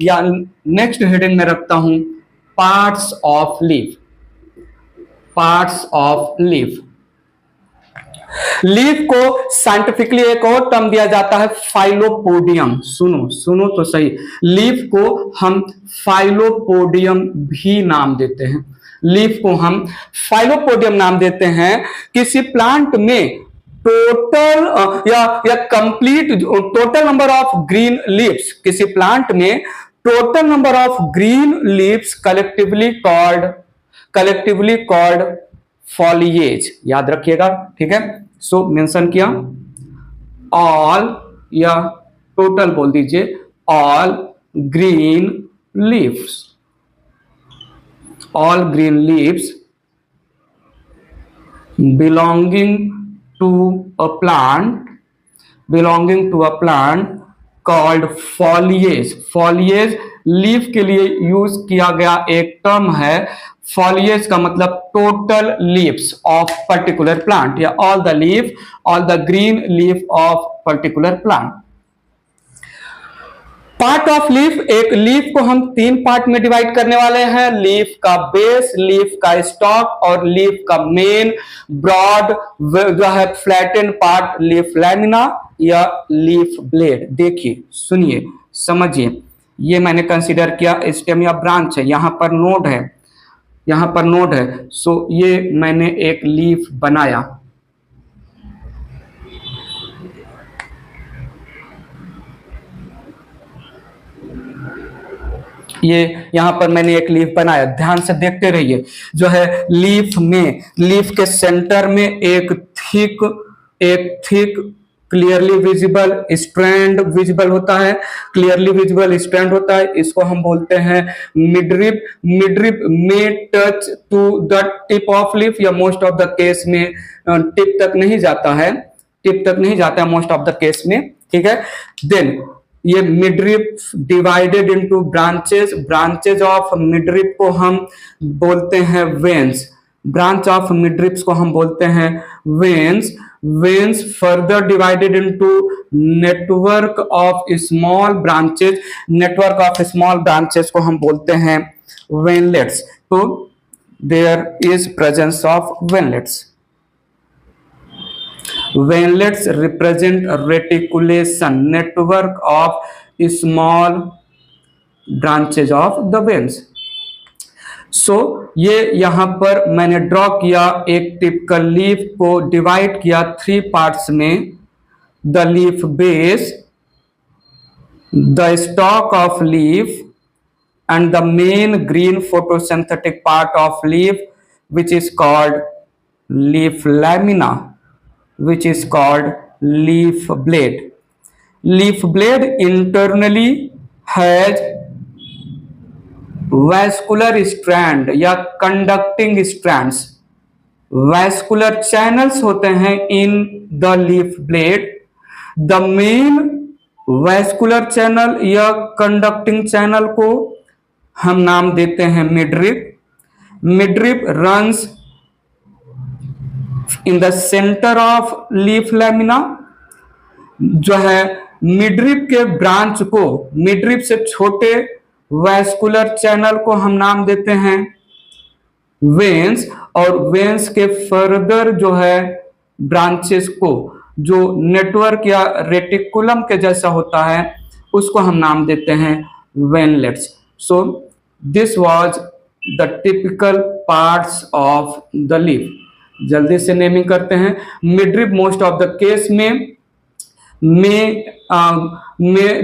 या next heading में रखता हूं parts of leaf. Parts of leaf. Leaf को साइंटिफिकली एक और टर्म दिया जाता है फाइलोपोडियम। सुनो तो सही, लीफ को हम फाइलोपोडियम भी नाम देते हैं। लीफ को हम फाइलोपोडियम नाम देते हैं। किसी प्लांट में टोटल या complete total number of green leaves, किसी प्लांट में total number of green leaves collectively called foliage. याद रखिएगा, ठीक है। सो मेंशन किया ऑल, या टोटल बोल दीजिए, all green leaves, all green leaves belonging to a plant called foliage। foliage leaf के लिए यूज किया गया एक टर्म है। foliage का मतलब total leaves of particular plant, या all the green leaf of particular plant. Part of leaf, एक लीफ को हम 3 पार्ट में डिवाइड करने वाले हैं। लीफ का बेस, लीफ का स्टॉक और लीफ का मेन ब्रॉड जो है फ्लैटेन पार्ट, लीफ लैमिना या लीफ ब्लेड। देखिए, सुनिए, समझिए, ये मैंने कंसीडर किया स्टेम या ब्रांच है, यहां पर नोड है, यहां पर नोड है। सो ये मैंने एक लीफ बनाया, ये यहां पर मैंने एक लीफ बनाया। ध्यान से देखते रहिए, जो है लीफ में, लीफ के सेंटर में एक thick clearly visible strand visible होता है, क्लियरली विजिबल स्ट्रैंड होता है। इसको हम बोलते हैं मिडरिप। मिडरिप में touch to the tip of leaf, या मोस्ट ऑफ द केस में टिप तक नहीं जाता है, मोस्ट ऑफ द केस में, ठीक है। देन ये midrib divided into branches. Branches of midrib को हम बोलते हैं वेन्स। ब्रांच ऑफ मिडरिप्स को हम बोलते हैं veins. Veins further divided into network of small branches. Network of small branches को हम बोलते हैं वेनलेट्स। तो there is presence of veinlets. Venlets represent reticulation network of small branches of the veins। So ये यहां पर मैंने ड्रॉ किया एक टिपिकल लीफ को डिवाइड किया 3 पार्ट्स में। The leaf base, the stalk of leaf and the main green photosynthetic part of leaf, which is called leaf lamina, which is called leaf blade। Leaf blade internally has vascular strand या conducting strands। vascular channels होते हैं in the leaf blade। the main vascular channel या conducting channel को हम नाम देते हैं midrib. Midrib runs in the center of leaf lamina। जो है मिडरिप के ब्रांच को, मिडरिप से छोटे वैस्कुलर चैनल को हम नाम देते हैं वेन्स, और वेन्स के फर्दर जो है ब्रांचेस को, जो नेटवर्क या रेटिकुलम के जैसा होता है, उसको हम नाम देते हैं veinlets. So this was the typical parts of the leaf. जल्दी से नेमिंग करते हैं। Midrib most of the case में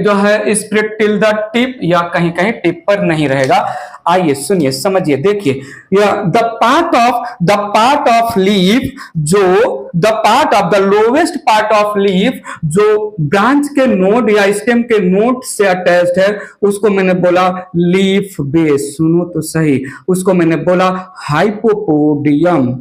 जो है स्प्रेड टिल द टिप, या कहीं कहीं टिप पर नहीं रहेगा। आइए सुनिए, समझिए, देखिए, द पार्ट ऑफ लीफ, जो the part of the lowest part of leaf जो ब्रांच के नोड या स्टेम के नोड से अटैच्ड है, उसको मैंने बोला लीफ बेस। सुनो तो सही, उसको मैंने बोला हाइपोपोडियम।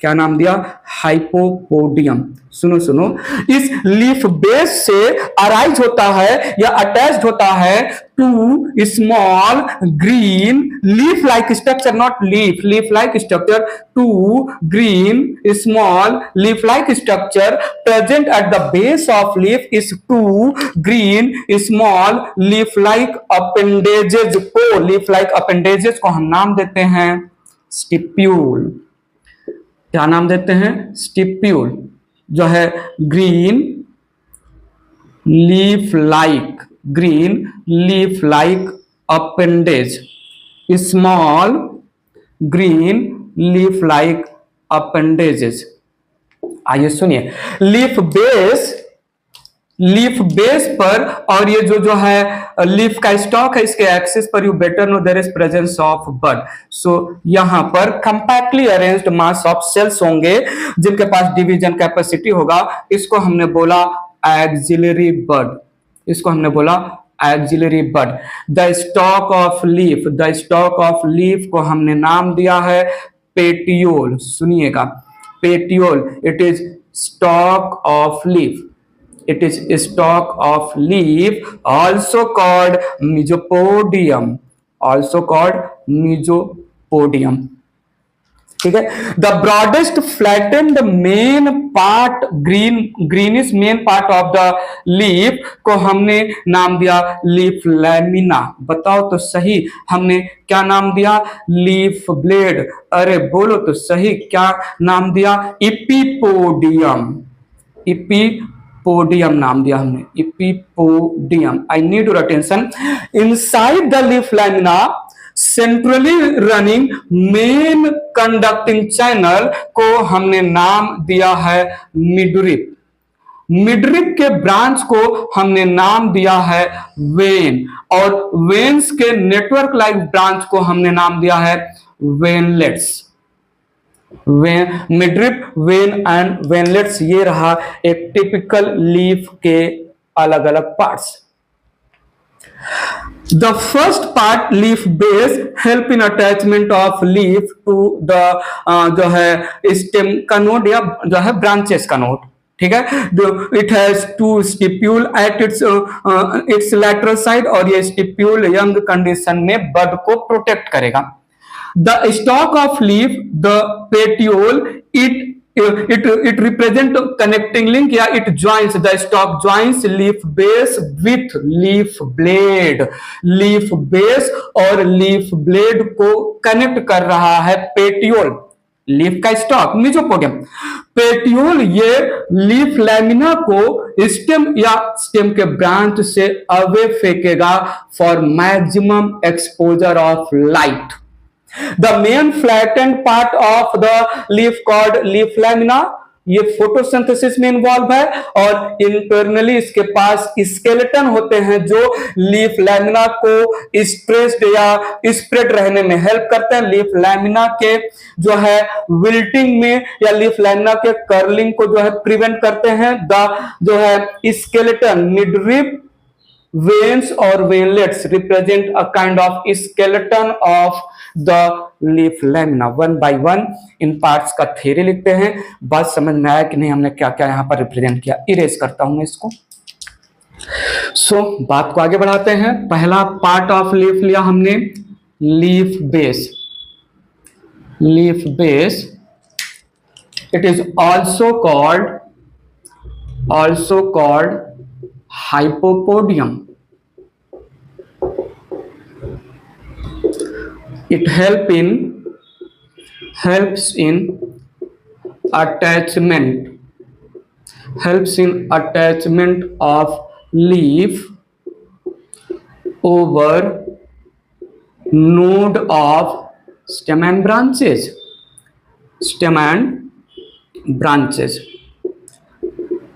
क्या नाम दिया? हाइपोपोडियम। सुनो सुनो, इस लीफ बेस से अराइज होता है या अटैच्ड होता है two small green leaf like structure, not leaf like structure, two green small leaf like structure present at the base of leaf इस two green small leaf like appendages को हम नाम देते हैं स्टिप्यूल। क्या नाम देते हैं? स्टिप्यूल। जो है green leaf like appendage, small green leaf like appendages. आइए सुनिए, लीफ बेस पर और ये जो है लीफ का स्टॉक है, इसके एक्सिस पर you better know there is presence of bud. So यहां पर compactly arranged mass of cells होंगे जिनके पास डिवीजन कैपेसिटी होगा। इसको हमने बोला axillary bud, the stalk of leaf को हमने नाम दिया है पेटियोल। सुनिएगा, petiole, it is stalk of leaf, also called mesopodium, ठीक है। The broadest flattened main part, greenish main part of the leaf को हमने नाम दिया लीफ लैमिना। बताओ तो सही, हमने क्या नाम दिया? Leaf blade. अरे बोलो तो सही, क्या नाम दिया? इपीपोडियम नाम दिया हमने, epipodium. I need your attention. Inside the leaf lamina centrally running main conducting channel को हमने नाम दिया है मिडरिप। मिडरिप के ब्रांच को हमने नाम दिया है वेन, और वेन्स के नेटवर्क लाइक ब्रांच को हमने नाम दिया है veinlets. Midrib, when and veinlets, ये रहा एक टिपिकल लीफ के अलग अलग parts. The first part, leaf base, help in attachment of leaf to the जो है stem का नोड या जो है branches का नोड, ठीक है। It has two stipule at its lateral side, और ये stipule young condition में bud को protect करेगा। The stalk of leaf, the petiole, it represent connecting link, या it joins, the stalk joins leaf base with leaf blade। Leaf base और leaf blade को connect कर रहा है पेटियोल, लीफ का स्टॉक मेसोपोडियम। पेटियोल ये leaf lamina को stem के ब्रांच से अवे फेंकेगा for maximum exposure of light. The main flattened part of the leaf called leaf lamina, ये फोटोसिंथेसिस में इन्वॉल्व है, और इंटरनली इसके पास स्केलेटन होते हैं जो लीफ लैमिना को स्ट्रेस्ड या स्प्रेड रहने में हेल्प करते हैं। लीफ लैमिना के जो है विल्टिंग में या लीफ लैमिना के कर्लिंग को जो है प्रिवेंट करते हैं। द जो है स्केलेटन, मिडरिप, veins और veinlets represent a kind of skeleton of the leaf lamina। One by one in parts का थ्योरी लिखते हैं। बात समझ में आया कि नहीं? हमने क्या क्या यहाँ पर रिप्रेजेंट किया। इरेज करता हूं मैं इसको। बात को आगे बढ़ाते हैं। पहला पार्ट ऑफ लीफ लिया हमने, leaf base. It is also called hypopodium। It helps in attachment of leaf over node of stem and branches।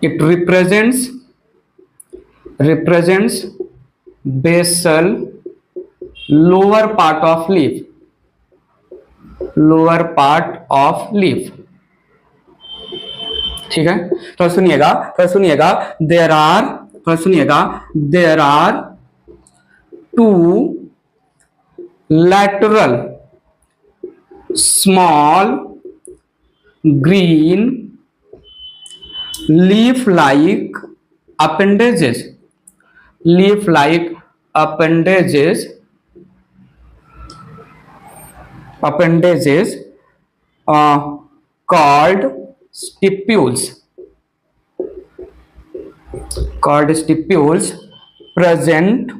It represents basal lower part of leaf। ठीक है, तो सुनिएगा there are two lateral small green leaf-like appendages, leaf-like appendages called stipules, present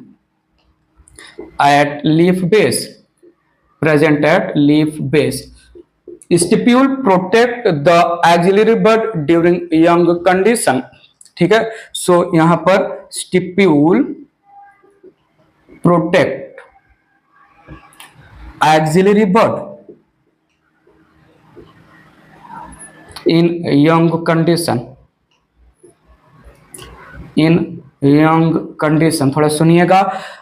at leaf base, present at leaf base. Stipule protect the axillary bud during young condition. ठीक है, सो यहां पर stipule protect axillary bud in young condition, in young condition. थोड़ा सुनिएगा,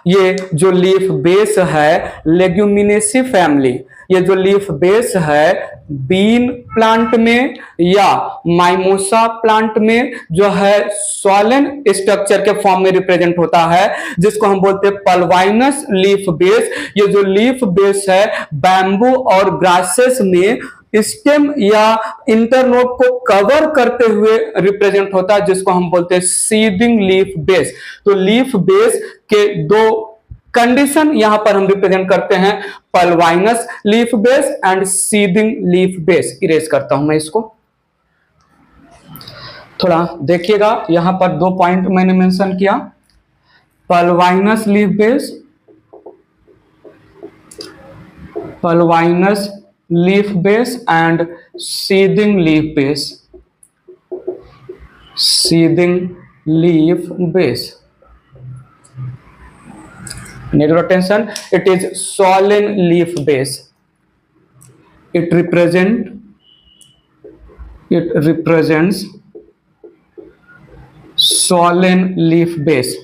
ये जो leaf base है Leguminosae family, ये जो लीफ बेस है बीन प्लांट में या माइमोसा प्लांट में जो है सॉलन स्ट्रक्चर के फॉर्म में रिप्रेजेंट होता है, जिसको हम बोलते हैं पल्वाइनस लीफ बेस। ये जो लीफ बेस है बैम्बू और ग्रासेस में स्टेम या इंटरनोड को कवर करते हुए रिप्रेजेंट होता है, जिसको हम बोलते हैं सीडिंग लीफ बेस। तो लीफ बेस के दो कंडीशन यहां पर हम रिप्रेजेंट करते हैं, pulvinus leaf base and sheathing leaf base. Erase करता हूं मैं इसको, थोड़ा देखिएगा। यहां पर 2 पॉइंट मैंने मेंशन किया, pulvinus leaf base, pulvinus leaf base and seeding leaf base, seeding leaf base. Need your attention, it is swollen leaf base. It represents swollen leaf base.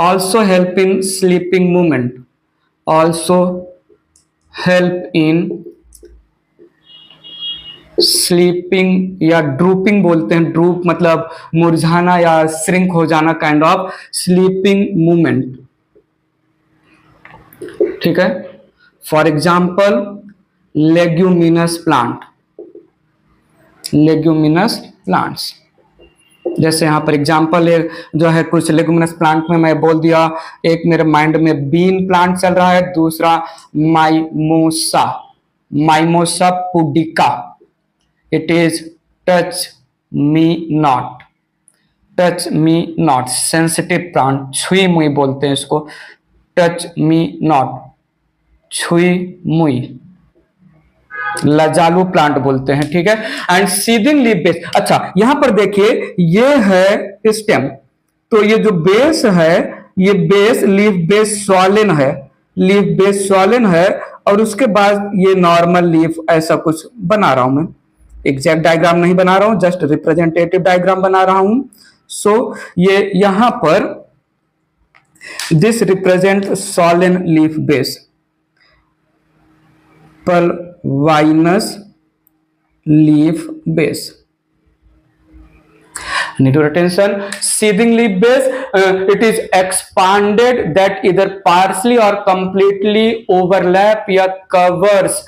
Also help in sleeping movement, also help in sleeping या drooping बोलते हैं, drupe मतलब मुरझाना या shrink हो जाना, kind of sleeping movement. ठीक है, for example leguminous plant, leguminous plants, जैसे यहाँ पर एग्जाम्पल है जो है कुछ लेग्यूमिनस प्लांट में मैं बोल दिया, एक मेरे माइंड में बीन प्लांट चल रहा है, दूसरा Mimosa, Mimosa pudica. It is touch me not, touch me not, sensitive plant, छुई मुई बोलते हैं इसको, टच मी नॉट, छुई मुई, लजालू प्लांट बोलते हैं। ठीक है, एंड सीडिंग लीफ बेस। अच्छा, यहां पर देखिए ये है स्टेम, तो ये जो बेस है ये बेस लीफ बेस स्वॉलन है, लीफ बेस स्वॉलन है, और उसके बाद ये नॉर्मल लीफ ऐसा कुछ बना रहा हूं मैं, एग्जैक्ट डायग्राम नहीं बना रहा हूं, जस्ट रिप्रेजेंटेटिव डायग्राम बना रहा हूं। सो ये यहां पर this represent swollen leaf base, pulvinus leaf base. Need your attention, seeding leaf base, it is expanded that either partially or completely overlap या covers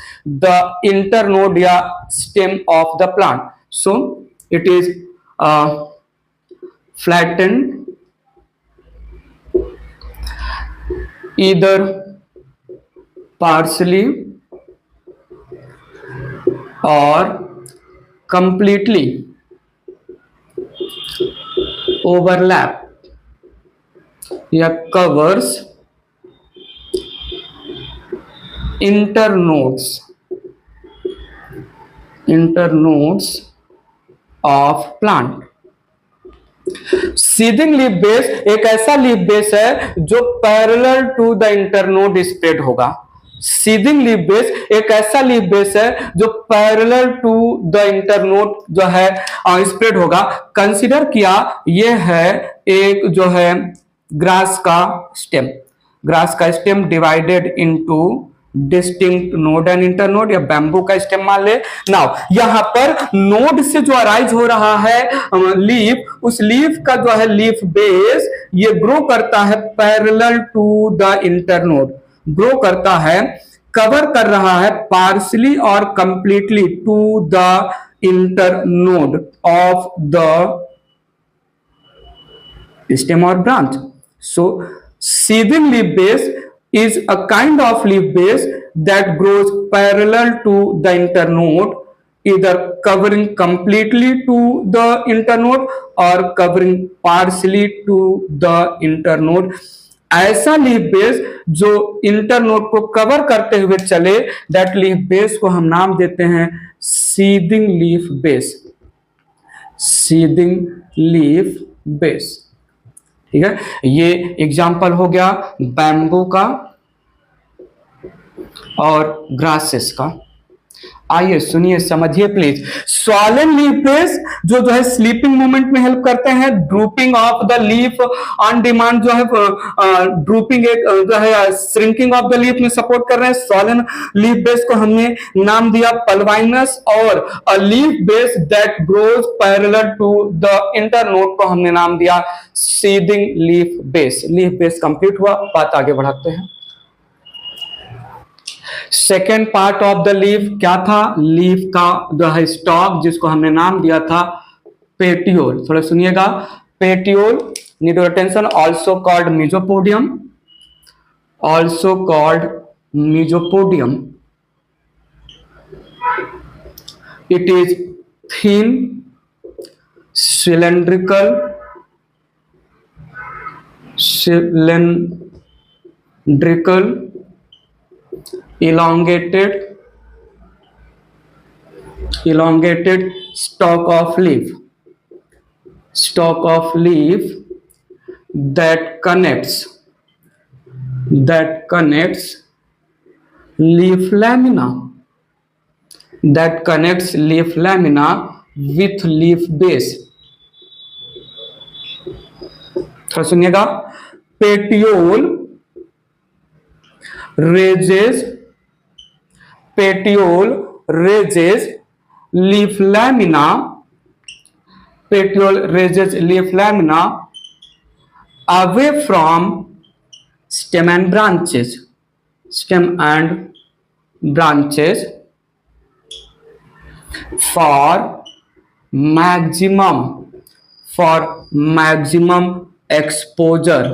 the internode या stem of the plant. So it is flattened, either partially or completely overlap या covers internodes of plant. Sheathing leaf base एक ऐसा leaf base है जो parallel to the internode spread होगा। Sheathing leaf base एक ऐसा leaf base है जो पैरेलल टू द इंटरनोड जो है स्प्रेड होगा। कंसीडर किया ये है एक जो है ग्रास का स्टेम, ग्रास का stem divided into distinct node and internode या बैम्बू का स्टेम मान ले। नाउ यहाँ पर नोड से जो अराइज हो रहा है लीफ, उस लीफ का जो है लीफ बेस ये ग्रो करता है parallel to the internode, grow करता है कवर कर रहा है पार्शली और completely to the internode of the stem or branch. So seeding leaf base is a kind of leaf base that grows parallel to the internode, either covering completely to the internode or covering partially to the internode. ऐसा leaf base जो internode को cover करते हुए चले, that leaf base को हम नाम देते हैं sheathing leaf base, seeding leaf base. ठीक है, ये एग्जाम्पल हो गया बैम्बू का और ग्रासेस का। आइए सुनिए, समझिए प्लीज। स्वॉलन लीफ बेस जो है स्लीपिंग मूवमेंट में हेल्प करते हैं, drooping of the leaf on demand जो है ड्रूपिंग एक जो है श्रिंकिंग ऑफ द लीफ में सपोर्ट कर रहे हैं। स्वॉलन लीफ बेस को हमने नाम दिया पल्वाइनस, और a leaf base that grows parallel to the internode को हमने नाम दिया sheathing leaf base. Leaf base complete हुआ, बात आगे बढ़ाते हैं। Second part of the leaf क्या था? लीफ का जो है स्टॉक, जिसको हमने नाम दिया था पेटियोल। थोड़ा सुनिएगा, petiole need your attention, also called mesopodium, also called mesopodium. It is thin cylindrical elongated stalk of leaf that connects leaf lamina with leaf base। थोड़ा सुनिएगा, petiole raises leaf lamina away from stem and branches for maximum exposure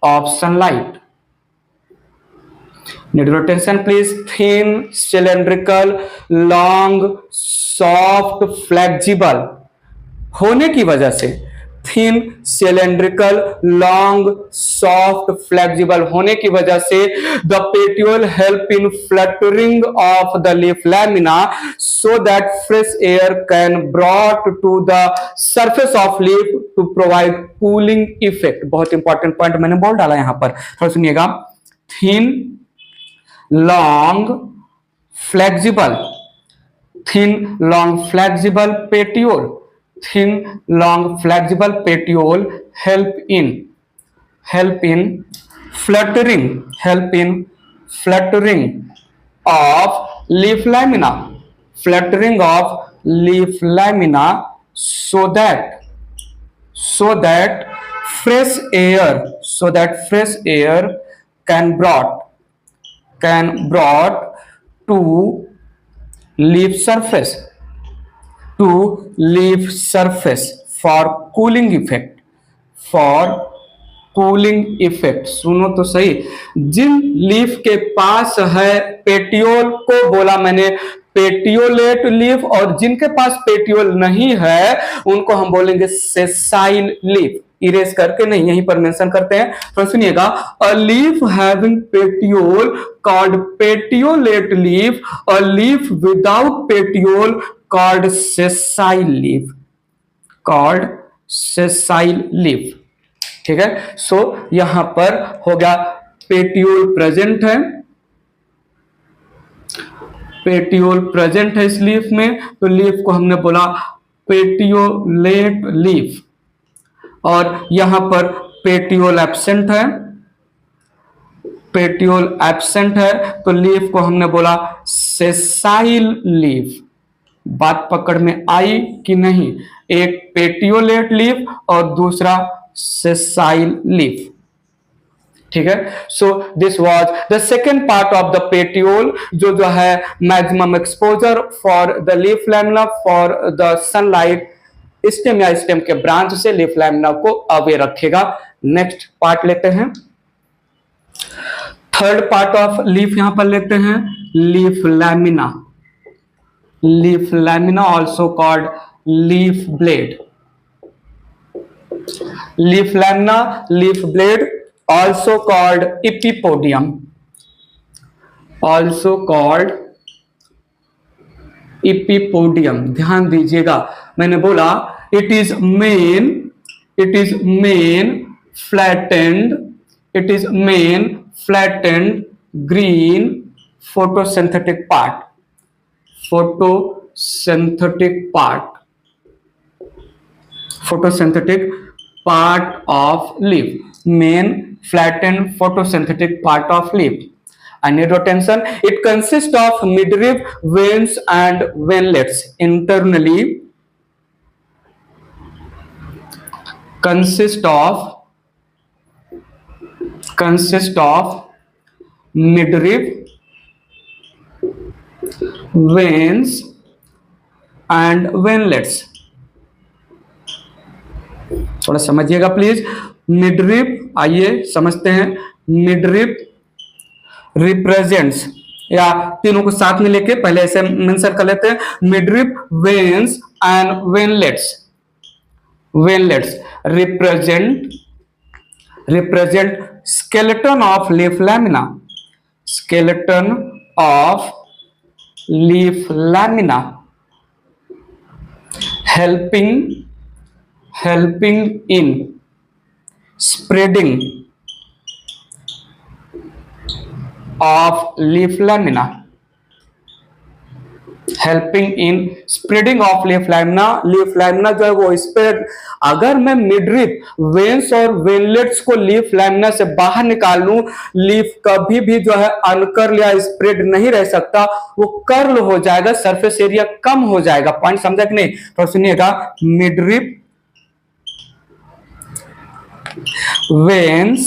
of sunlight। Need your attention please। Thin, cylindrical, long, soft, flexible होने की वजह से, thin, cylindrical, long, soft, flexible होने की वजह से the petiole help in fluttering of the leaf lamina so that fresh air can brought to the surface of leaf to provide cooling effect. बहुत important point मैंने बोल डाला यहां पर, थोड़ा सुनिएगा। Thin, long, flexible, petiole, thin, long, flexible petiole help in fluttering of leaf lamina so that fresh air can brought to leaf surface for cooling effect। सुनो तो सही, जिन लीफ के पास है पेटियोल को बोला मैंने पेटियोलेट लीफ, और जिनके पास पेटियोल नहीं है उनको हम बोलेंगे सेसाइल लीफ। इरेज करके नहीं, यहीं पर मेंशन करते हैं, तो सुनिएगा। A leaf having petiole called petiolate leaf, a leaf without petiole called sessile leaf. ठीक है, सो यहां पर हो गया पेटियोल प्रेजेंट है इस लीफ में, तो लीफ को हमने बोला पेटियोलेट लीफ, और यहां पर पेटियोल एब्सेंट है, तो लीफ को हमने बोला सेसाइल लीफ। बात पकड़ में आई कि नहीं? एक पेटियोलेट लीफ और दूसरा सेसाइल लीफ। ठीक है, so this was the second part of the petiole, जो है maximum exposure for the leaf lamina for the sunlight stem या स्टेम के ब्रांच से लीफ लैमिना को अवे रखेगा। नेक्स्ट पार्ट लेते हैं, थर्ड पार्ट ऑफ लीफ यहां पर लेते हैं, leaf lamina. Leaf lamina also called leaf blade. Leaf lamina, leaf blade, also called epipodium, also called epipodium। ध्यान दीजिएगा, मैंने बोला it is main flattened green photosynthetic part of leaf, main flattened photosynthetic part of leaf. And neurotension, it consists of midrib veins and veinlets. Internally consist of midrib veins and veinlets। थोड़ा समझिएगा please. Midrib, आइए समझते हैं। Midrib represents, या तीनों को साथ में लेके पहले ऐसे मेंशन कर लेते हैं, midrib veins and veinlets represent skeleton of leaf lamina, skeleton of leaf lamina, helping in spreading of leaf lamina, helping in spreading of leaf lamina. Leaf lamina जो है वो स्प्रेड, अगर मैं मिडरिप वेन्स और veinlets को leaf lamina से बाहर निकाल लूं, लीफ कभी भी जो है अनकर्ल या स्प्रेड नहीं रह सकता, वो कर्ल हो जाएगा, सरफेस एरिया कम हो जाएगा। पॉइंट समझा कि नहीं? तो सुनिएगा, midrib veins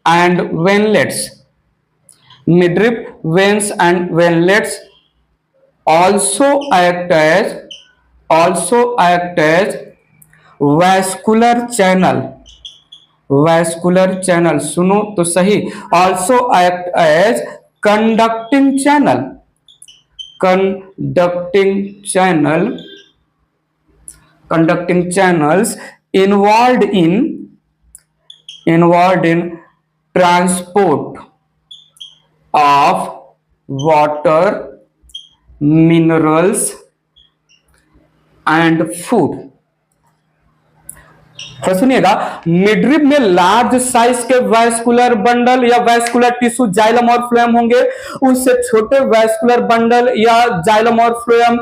and venlets, midrib veins and venlets also act as vascular channel, सुनो तो सही, also act as conducting channels involved in transport of water, minerals and food। तो सुनिएगा, मिडरिप में लार्ज साइज के वैस्कुलर बंडल या vascular tissue xylem और phloem होंगे, उससे छोटे वैस्कुलर बंडल या जाइलम और फ्लोएम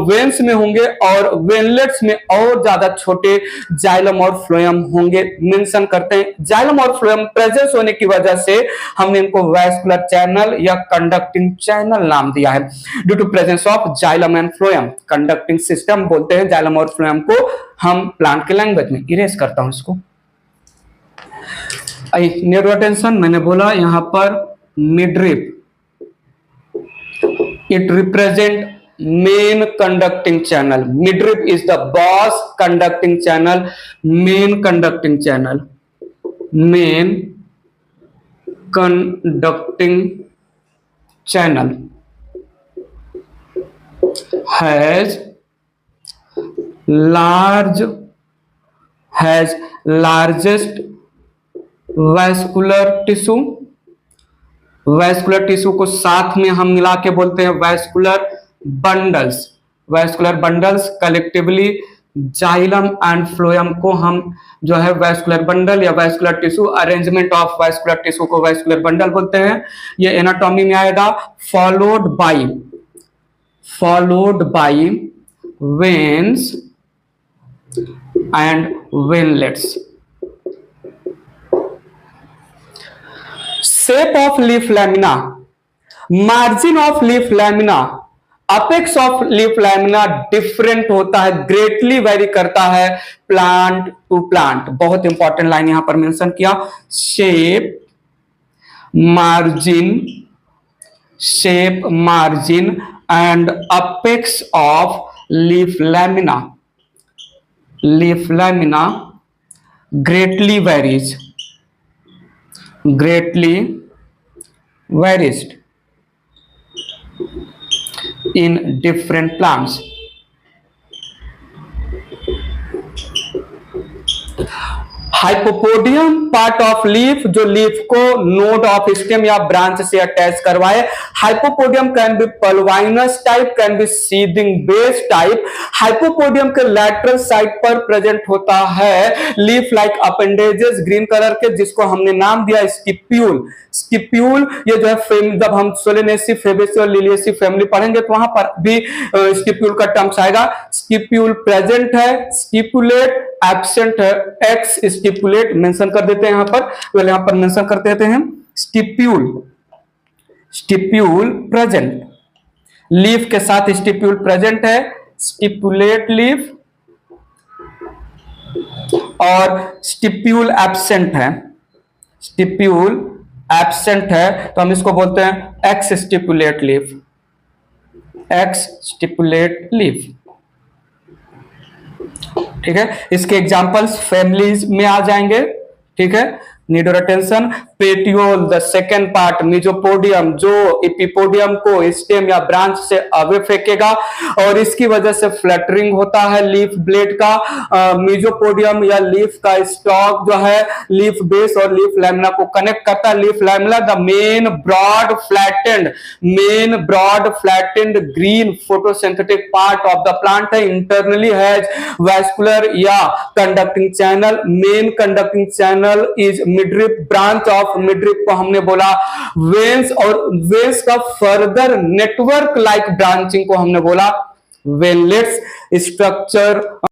वेन्स में होंगे, और वेनलेट्स में और ज्यादा छोटे जाइलम और फ्लोएम होंगे। मेंशन करते हैं जाइलम और फ्लोएम प्रेजेंस होने की वजह से हमने इनको वैस्कुलर चैनल या कंडक्टिंग चैनल नाम दिया है। Due to presence of xylem and phloem, conducting system बोलते हैं जाइलम और फ्लोएम को, हम प्लांट के लैंग्वेज में। इरेज करता हूं इसको। न्यूरोटेंशन मैंने बोला यहां पर midrib, it represent main conducting channel. Midrib is the boss conducting channel, main conducting channel has largest vascular tissue को साथ में हम मिला के बोलते हैं vascular bundles. Collectively xylem and phloem को हम जो है वैस्कुलर बंडल या vascular tissue, arrangement of vascular tissue को वैस्कुलर बंडल बोलते हैं। ये एनाटॉमी में आएगा, followed by veins and venlets। Shape of leaf lamina, margin of leaf lamina apex of leaf lamina different होता है, ग्रेटली वेरी करता है प्लांट टू प्लांट। बहुत इंपॉर्टेंट लाइन यहां पर मेंशन किया, shape margin and apex of leaf lamina greatly varies in different plants। Hypopodium part of leaf, जो leaf को नोड ऑफ स्टेम या ब्रांच से अटैच करवाए। Hypopodium can be pulvinus type, can be sheathing base type. Hypopodium के lateral side पर present होता है leaf like appendages green colour के, जिसको हमने नाम दिया स्टिप्यूल। स्टिप्यूल ये जो है जब हम सोलेनेसी, फेबेसी और लिलियेसी फैमिली पढ़ेंगे तो वहां पर भी स्टिप्यूल का टर्म्स आएगा। स्टिप्यूल प्रेजेंट है, स्टिपुलेट एब्सेंट है, एक्स स्टिपुलेट मेंशन कर देते हैं यहां पर, पहले यहां पर मेंशन करते रहते हैं। स्टिप्यूल प्रेजेंट, लीफ के साथ स्टिप्यूल प्रेजेंट है, स्टिपुलेट लीफ, और स्टिप्यूल एब्सेंट है, स्टिप्यूल एब्सेंट है तो हम इसको बोलते हैं x stipulate leaf, x stipulate leaf. ठीक है, इसके एग्जांपल्स फैमिलीज में आ जाएंगे। ठीक है, need your attention. Petiole the second part, mesopodium, जो एपिपोडियम को स्टेम या ब्रांच से अवे फेंकेगा और इसकी वजह से फ्लटरिंग होता है लीफ ब्लेड का। मीजोपोडियम या लीफ का स्टॉक जो है लीफ बेस और लीफ लैमिना को कनेक्ट करता है। Leaf lamina the main broad flattened green photosynthetic part of the plant है। इंटरनली हैज वैस्कुलर या conducting channel. Main conducting channel is midrib, branch of midrib को हमने बोला वेन्स, और वेन्स का फर्दर नेटवर्क लाइक ब्रांचिंग को हमने बोला वेनलेट्स। स्ट्रक्चर